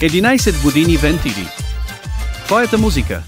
11 години Вентили. Твоята музика.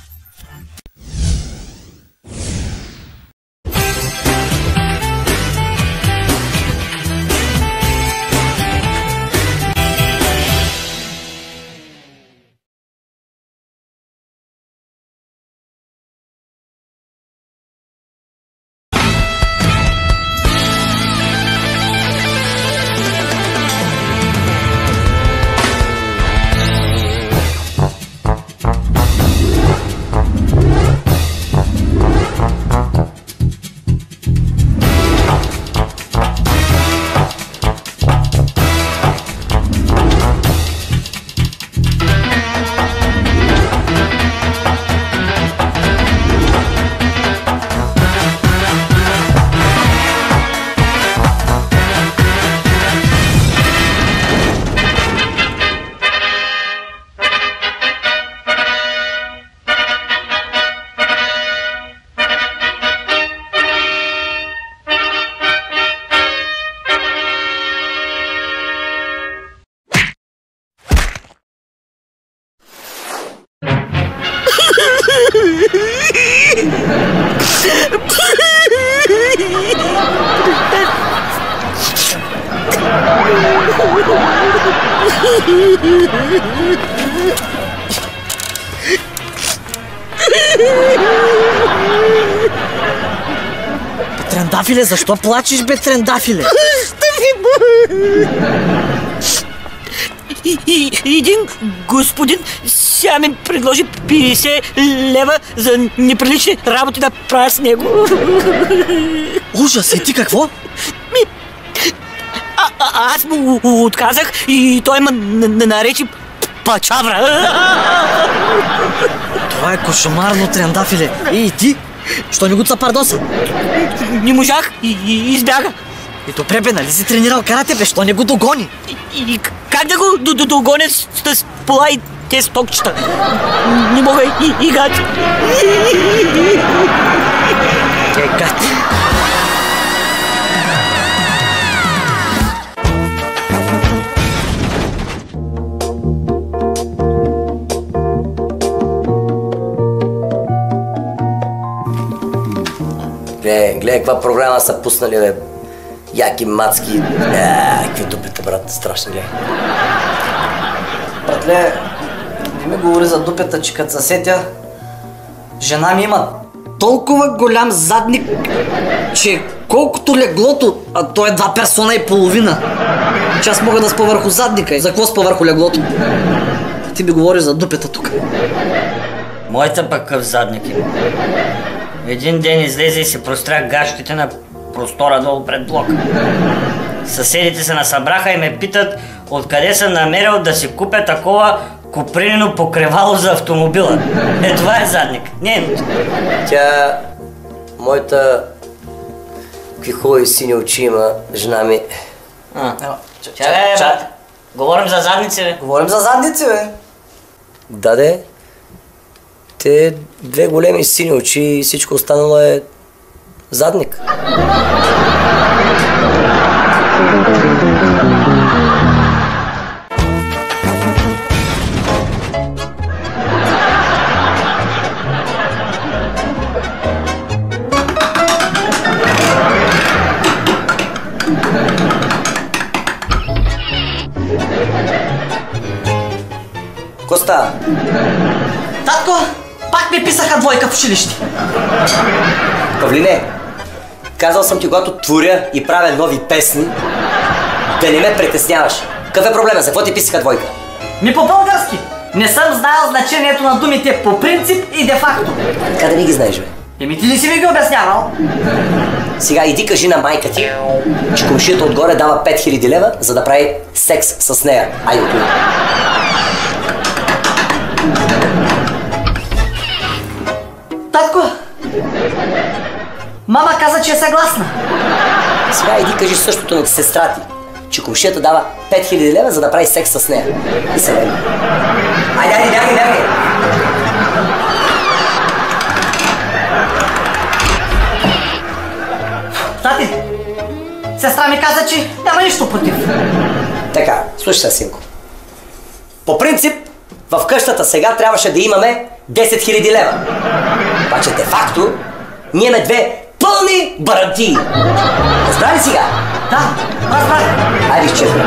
Трендафиле, защо плачеш, бе, Трендафиле? Един господин сега ми предложи 50 лева за неприлични работи да правя с него. Ужас, и ти какво? Аз му отказах и той ме наречи пачавра. Това е кошмарно, Трендафиле. И ти? Що не го цапардоса? Не можах и избяга. И добре, бе, нали си тренирал карате, бе? Що не го догони? И как да го догоня с пола и те стокчета? Не мога и гати. Гати. Гледай каква програма са пуснали, бе. Яки мацки. Какви дупета, брат, страшно гледай. Братле, не ми говори за дупета, че като засетя, жена ми има толкова голям задник, че колкото леглото, а то е 2 персона и половина, че аз мога да спа върху задника. И за какво спа върху леглото? Ти ми говориш за дупета тук. Моята пък къв задник има. Един ден излезе и се простря гащите на простора долу пред блока. Съседите се насъбраха и ме питат откъде съм намерил да си купя такова копринено покривало за автомобила. Това е задник. Нейното. Тя... Моята... Какви хубави сини очи има, жена ми. Чакай, брат. Говорим за задници, бе. Говорим за задници, бе. Да, де. Те 2 големи сини очи и всичко останало е задник. Коста! Татко, пак ми писаха 2 в училище. Павлине, казал съм ти, когато творя и правя нови песни, да не ме притесняваш. Какъв е проблема? За какво ти писаха 2? Ми по български. Не съм знаел значението на думите по принцип и де-факто. Къде не ги знаеш, бе? Еми ти ли си ми ги обяснявал? Сега иди кажи на майка ти, че комшията отгоре дава 5000 лева, за да прави секс с нея. Айде, отиди. Татко, мама каза, че е съгласна. Сега иди кажи същото на сестра ти, че комшията дава 5000 лева, за да прави секс с нея. И се върни. Айде, бягай! Тати, сестра ми каза, че няма нищо против. Така, слушай сега, синко. По принцип, в къщата сега трябваше да имаме 10 000 лева. Обаче де-факто, ние имаме две пълни барантии. Разбрали сега? Да, разбрах. Айде изчезва.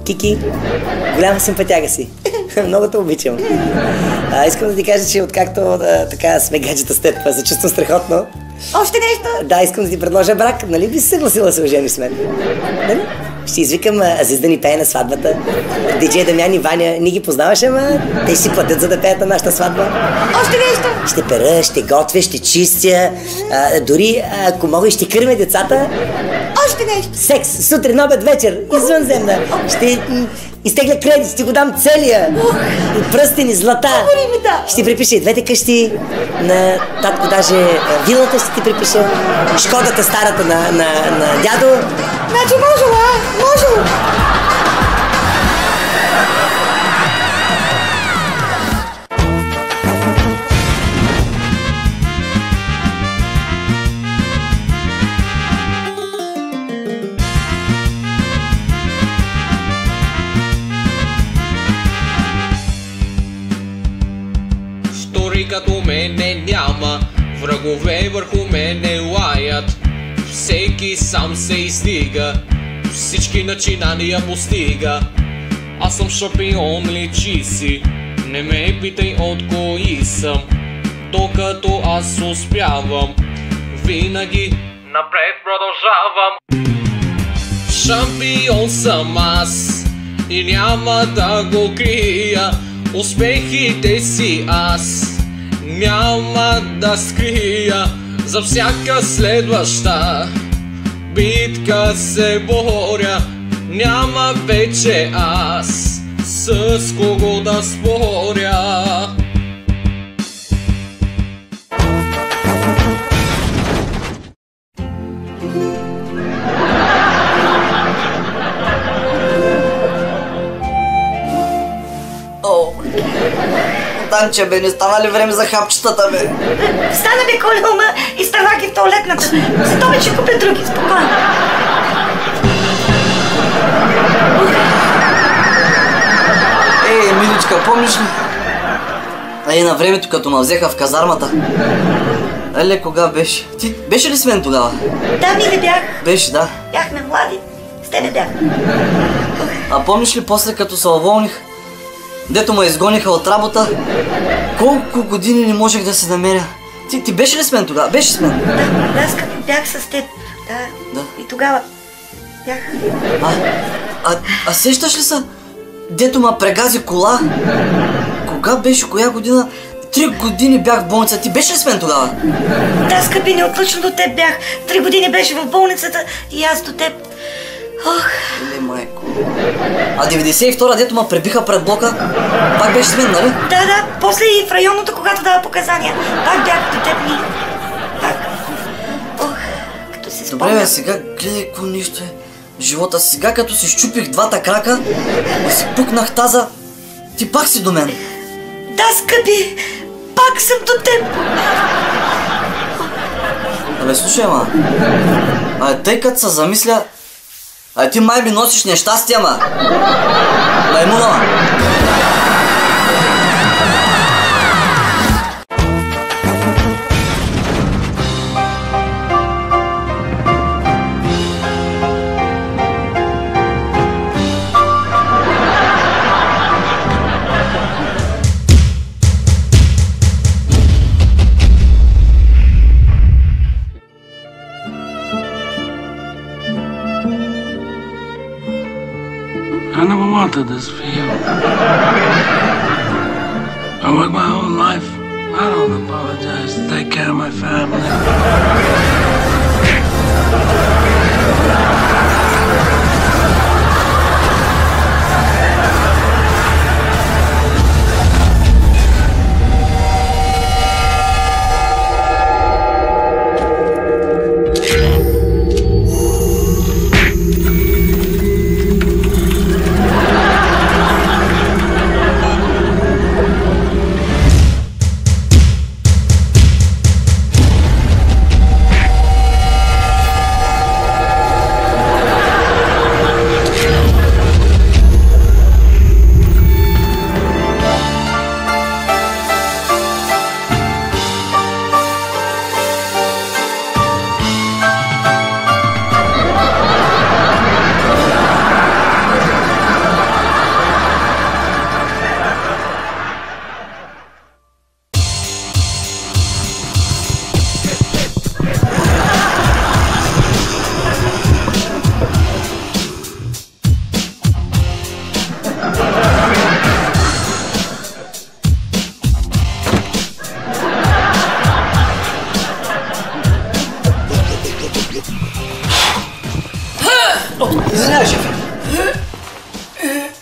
Кики, голяма симпатяга си. Много те обичам. Искам да ти кажа, че откакто така сме гаджета с теб, се чувствам страхотно. Още нещо? Да, искам да ти предложа брак. Нали би се съгласила да се ожениш с мен? Нали? Ще извикам Азиз да ни пее на сватбата. Диджей Дамян и Ваня, ни ги познаваш, ама те ще си платят, за да пеят на нашата сватба. Още нещо? Ще пера, ще готвя, ще чистя. Дори, ако мога, и ще кърмя децата. Още нещо? Секс, сутрин, обед, вечер, извънземна. Ще изтегля кредит, ще го дам целия. И пръстени, злата. Ще припиша и двете къщи. На татко даже вилата ще ти припиша. Шкодата старата на дядо. Значи можело, а? Можело! Втори като мене няма, врагове върху мене лаят. Всеки сам се издига, всички начинания постига. Аз съм шампион, личи си, не ме питай от кои съм. Докато аз успявам, винаги напред продължавам. Шампион съм аз и няма да го крия. Успехите си аз няма да скрия. За всяка следваща битка се боря. Няма вече аз с кого да споря. Танче, бе, не стана ли време за хапчетата, бе? Стана бе, Коля, ума, изтървах ги в туалетната. За това ще купя други, спокойно. Ей, миличка, помниш ли? Ей, на времето, като ме взеха в казармата. Еле, кога беше? Ти беше ли с мен тогава? Да, мили бях. Беше, да. Бяхме млади. С тебе бях. А помниш ли после, като се уволних? Дето ме изгониха от работа, колко години не можех да се намеря. Ти беше ли с мен тогава? Беше с мен? Да, скъпи, бях с теб. Да. И тогава бях. А сещаш ли се? Дето ме прегази кола? Кога беше? Коя година? 3 години бях в болница. Ти беше ли с мен тогава? Да, скъпи, неотлъчно до теб бях. 3 години беше в болницата и аз до теб. Ох. Или майко. А 92-та, дето ме пребиха пред блока, пак беше с мен, нали? Да, после и в районното, когато дава показания. Пак бях до теб, мили. Пак. Ох, като се спомня. Добре, бе, сега гледай какво нещо е. Живота сега, като си щупих двата крака и си пукнах таза, ти пак си до мен. Да, скъпи, пак съм до теб. Абе, слушай, ма. Тъй като се замисля, ти май ми носиш нещастия, ма. Маймуна. I never wanted this for you. I worked my whole life. I don't apologize to take care of my family.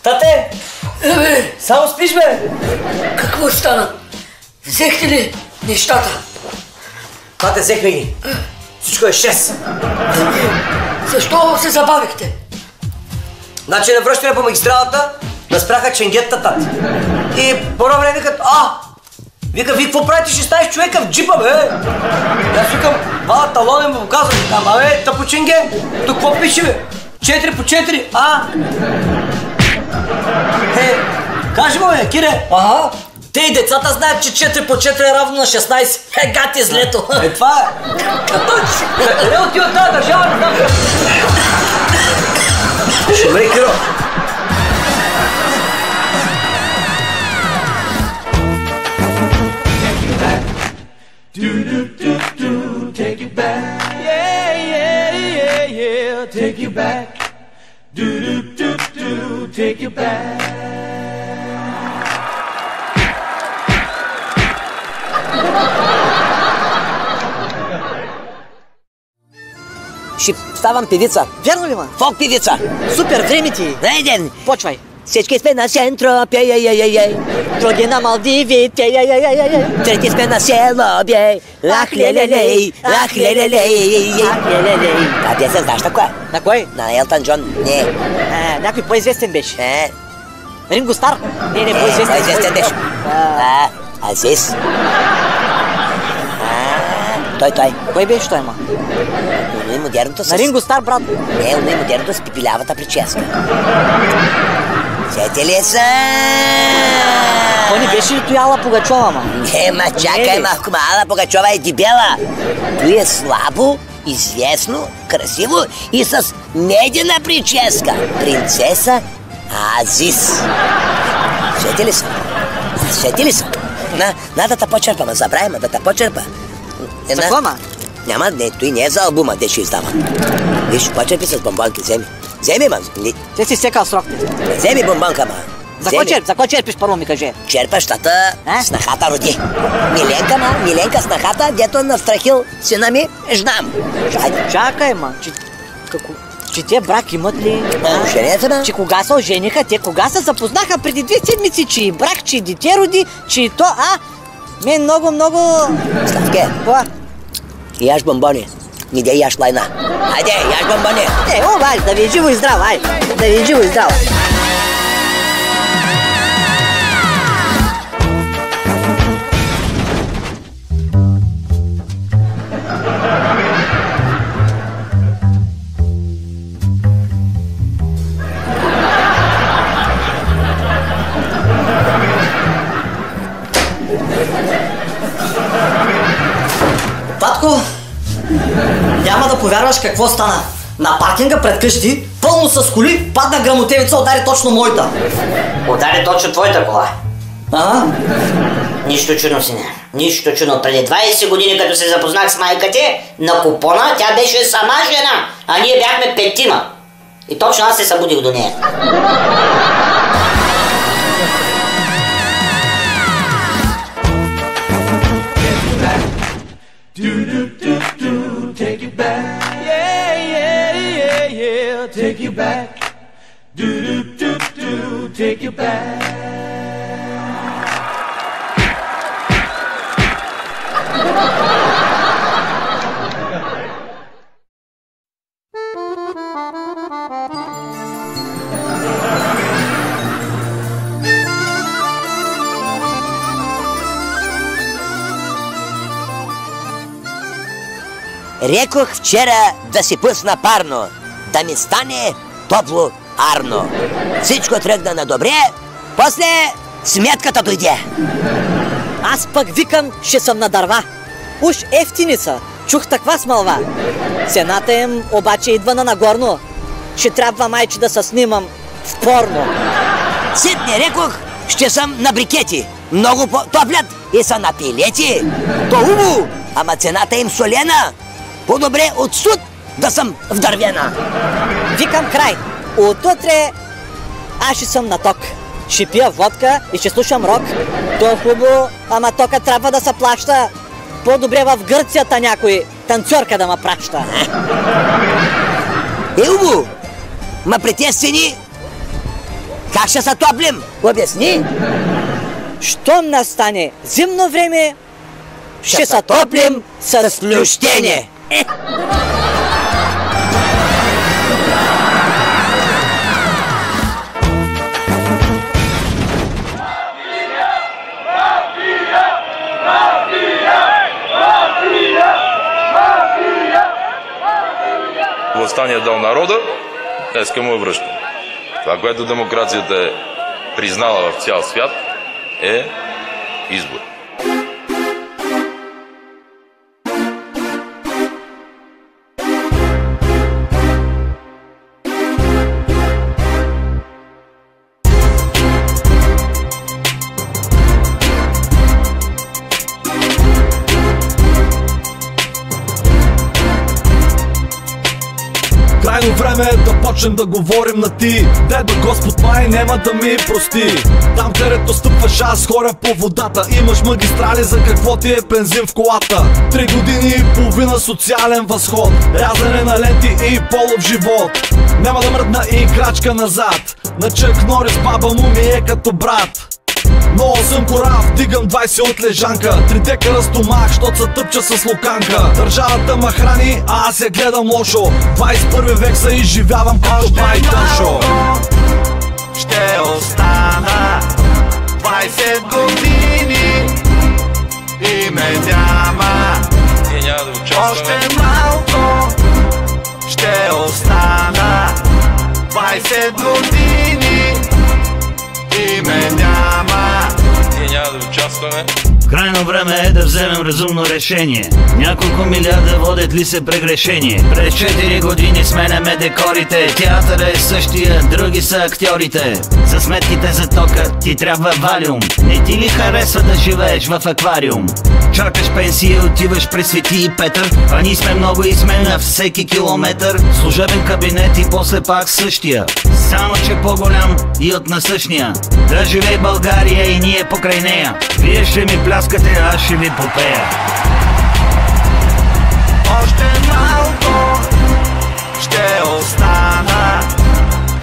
Тате! Само спиш, бе! Какво стана? Взехте ли нещата? Тате, взехме ги. Всичко е 6. Защо се забавихте? Значи на връщане по магистралата да спряха ченгетата, тати. И по едно време викат, вика, вие какво правите 16 човека в джипа, бе? Аз викам, вала талонен му казвам, бе, тъпо ченге, тук какво пише, бе? 4 по 4, кажи му, бе, Кире. Те и децата знаят, че 4 по 4 е равно на 16. Гати злето. Това е. Къде отива тази държава, не знам. Шумей, Киро. Take it back. Yeah, yeah, yeah, yeah. Take you back. Take you back. Ще ставам певица. Вярно ли, ма? Фолк певица. Супер, време ти. Найден. Почвай. Всички сме на центро, пей. Други на Малдиви, пей. Трети сме на село, бей. Ах, лелелей, ах, лелелей. А те се знаеш на кой? На кой? На Елтън Джон. Не. Някой по-известен беше. Ринго Стар? Не, по-известен беше. Азис. Той. Кой беше той, ма? Но и модерното с... На Ринго Стар, брат. Не, но и модерното с пипилявата прическа. Сети ли са? Той не беше ли той Ала Пугачова, ма? Не, ма чакай, малко, Ала Пугачова е дебела. Той е слабо, известно, красиво и с медена прическа. Принцеса Азис. Сети ли са? На да те почерпа, ма забравя, да те почерпа. За какво, ма? Няма, не, той не е за албума, де ще издава. Виж, почерпи с бомбонки, вземи, ма. Те си стекал срокте. Вземи бомбонка, ма. За кой черпиш, първо ми кажи? Черпащата снахата роди. Миленка снахата, дето настрахил сина ми, жнам. Чакай, ма, че те брак имат ли? Женете, ма. Че кога се ожениха, те кога се запознаха преди 2 седмици, че и брак, че и дете роди, че и то, мен много... Славке. Кога? Яш бомбони. Не дей яш лайна. Хайде, яш бомбони. Вай, да ви е живо и здраво, да ви е живо и здраво. Татко, няма да повярваш какво стана. На паркинга пред къщи, пълно с коли, падна грамотевица, удари точно моята. Удари точно твоята кола. Нищо чудно, сине. Нищо чудно. Преди 20 години, като се запознах с майка ти, на купона тя беше сама жена, а ние бяхме 5. И точно аз се събудих до нея. Take you back. Yeah, yeah, yeah, yeah. Take you back. Take you back. Рекох вчера да си пусна парно, да ми стане топло арно. Всичко тръгна на добре, после сметката дойде. Аз пък викам, ще съм на дърва. Уж ефтини са, чух таква смълва. Цената им обаче идва на нагорно. Ще трябва майче да се снимам в порно. Ситне рекох, ще съм на брикети. Много топлят и са на пилети. То убо, ама цената им солена. По-добре от суд да съм в дървена. Викам край. Отутре аз ще съм на ток. Ще пия водка и ще слушам рок. То е хубаво, ама тока трябва да се плаща. По-добре в Гърцията някой танцорка да ме праща. Убо, Ма при тия стени, как ще се топлим? Обясни. Щом настане зимно време, ще се топлим с плющене. Въстание дал народа, днеска му е връща. Това, което демокрацията е признала в цял свят, е избор. Крайно време е да почнем да говорим на ти. Дедо Господ май няма да ми прости. Там, където стъпваш аз хоря по водата, имаш магистрали, за какво ти е бензин в колата. 3 години и половина социален възход, рязане на ленти и полов живот. Няма да мръдна и крачка назад. На Чък Норис баба му ми е като брат. Много съм корав, дигам 20 от лежанка, 3 декара стомах, щот се тъпча с луканка. Държавата ма храни, а аз я гледам лошо. 21 век се изживявам като Байтъншо. Ще остана 20 години и ме няма. Ние няма да участваме. Още малко ще остана 20 години и ме няма. Ние няма да участваме. Крайно време е да вземем разумно решение. Няколко милиарда водят ли се прегрешение? През 4 години сменяме декорите. Театъра е същия, други са актьорите. За сметките за тока ти трябва валиум. Не ти ли харесва да живееш в аквариум? Чакаш пенсия, отиваш при Свети и Петър, а ние сме много и сме на всеки километър. Служебен кабинет и после пак същия, само че по-голям и от насъщния. Да живей България и ние покрай нея. Вие ще ми пляскате, аз ще ви попея. Още малко ще остана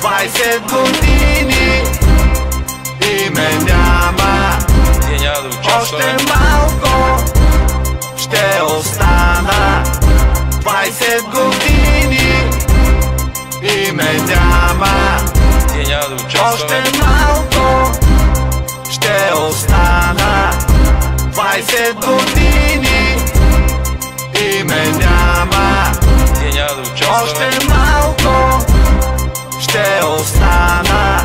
20 години и ме няма. Ние няма да участваме. Още малко ще остана 20 години и ме няма. Ние няма да участваме. Още малко ще остана 20 години и ме няма. Ние няма да участваме. Още малко ще остана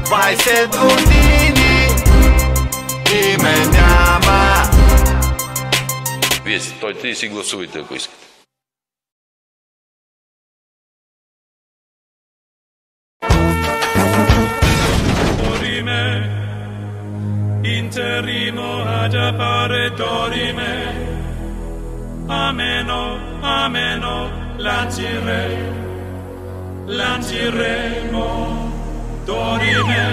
20 години и ме няма. Вие си стойте и си гласувайте, ако искате. Interrimo ad appare dorime. Ameno, ameno, lanciremo, dorime.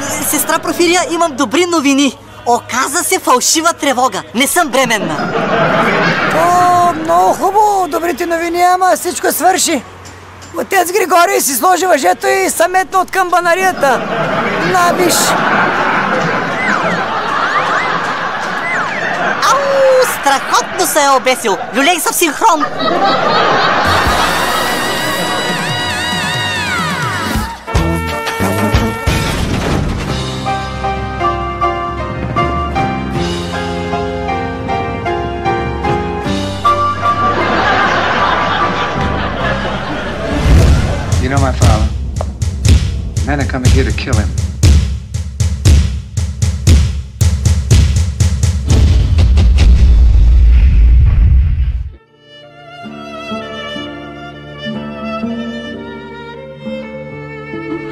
Сестра Профирия, имам добри новини. Оказа се фалшива тревога. Не съм бременна. О, много хубаво, добрите новини, ама всичко свърши. Отец Григорий си сложи въжето и съметна от камбанарията. На, виж. Ау, страхотно се е обесил. Люлей са в синхрон. You know my father. Men are coming here to kill him.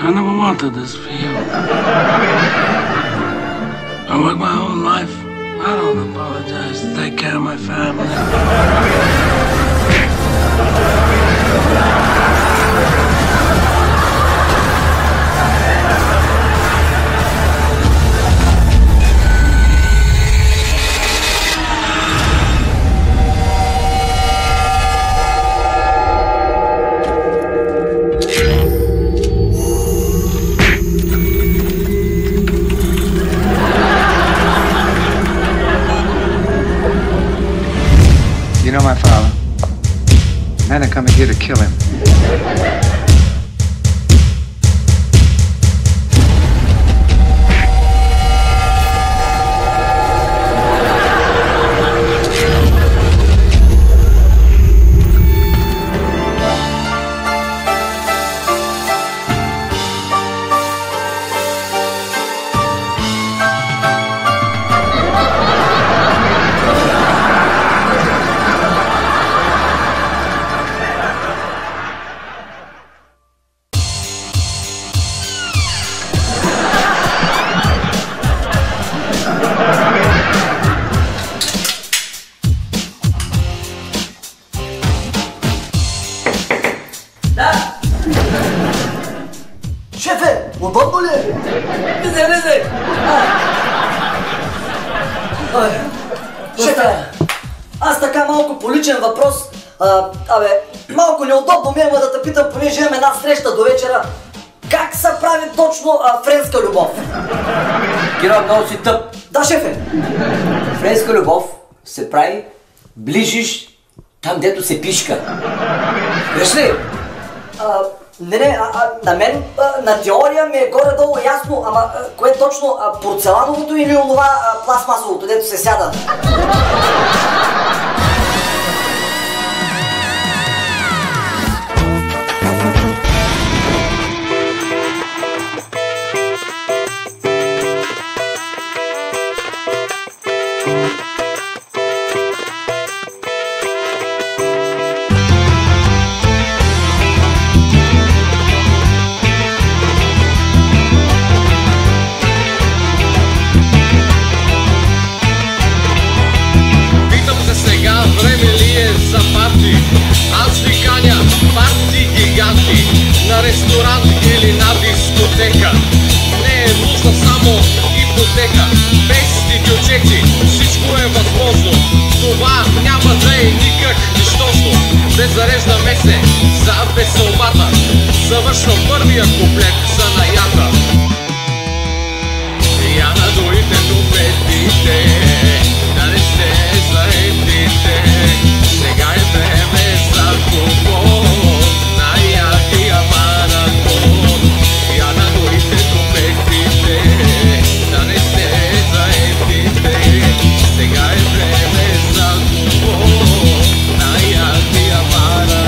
I never wanted this for you. I worked my whole life. I don't apologize to take care of my family. to kill him. Шефе, удобно ли е? Влизай! Шефе, аз така малко по личен въпрос, малко неудобно ми е да те питам, понеже имам една среща до вечера. Как се прави точно френска любов? Герой, много си тъп. Да, шефе. Френска любов се прави ближиш там, дето се пишка. Виж ли? Не, на мен на теория ми е горе-долу ясно, ама кое точно, порцелановото или онова пластмасовото, дето се сяда? Аз ви каня парти гиганти на ресторант или на дискотека. Не е нужна само ипотека, без тютючеци всичко е възможно. Това няма да е никак нищожно. Ще зареждаме се за веселбата. Завършва първия куплет за наята. Я надуйте тупетите, да не сте заедите. Сега е време за любов, на яркия маратон. Я надуйте тропетите, да не сте заедите. Сега е време за любов, на яркия маратон.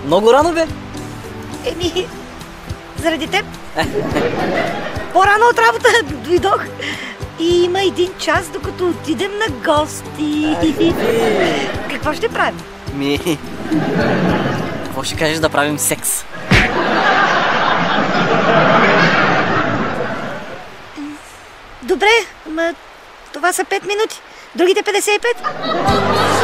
Много рано бе. Еми, заради теб. По-рано от работа дойдох. И има 1 час, докато отидем на гости. Какво ще правим? Какво ще кажеш да правим секс? Добре, ама това са 5 минути. Другите 55.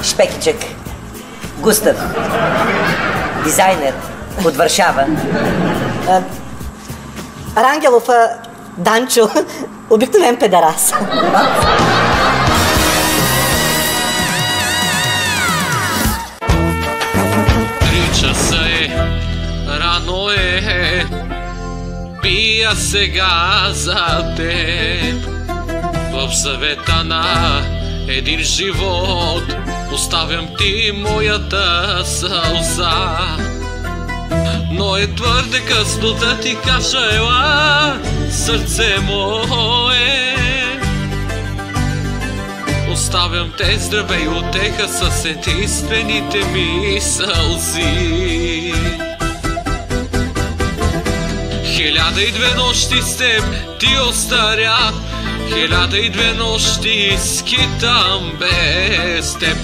Шпекичък. Густав. Дизайнер. От Варшава. Рангелов, Данчо, обикновен педарас. 3 часа е, рано е, пия сега за теб. В съвета на един живот оставям ти моята сълза. Но е твърде късно да ти кажа ела, сърце мое. Оставям те здраве и утеха с единствените ми сълзи. 1002 нощи с теб ти остаря, 1002 нощи скитам без теб.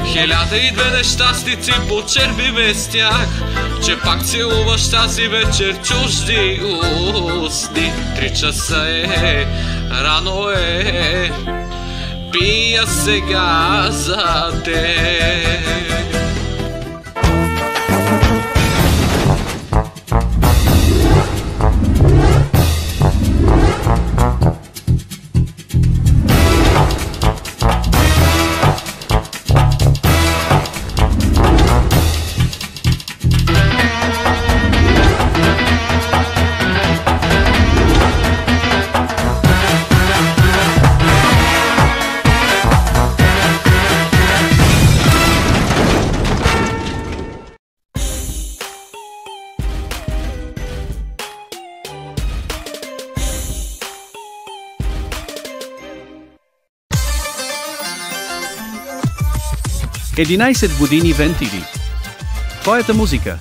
1002 нещастници почерпи без тях, че пак целуваш тази вечер чужди устни. 3 часа е, рано е, пия сега за теб. Единайсет години Вентили. Твоята музика.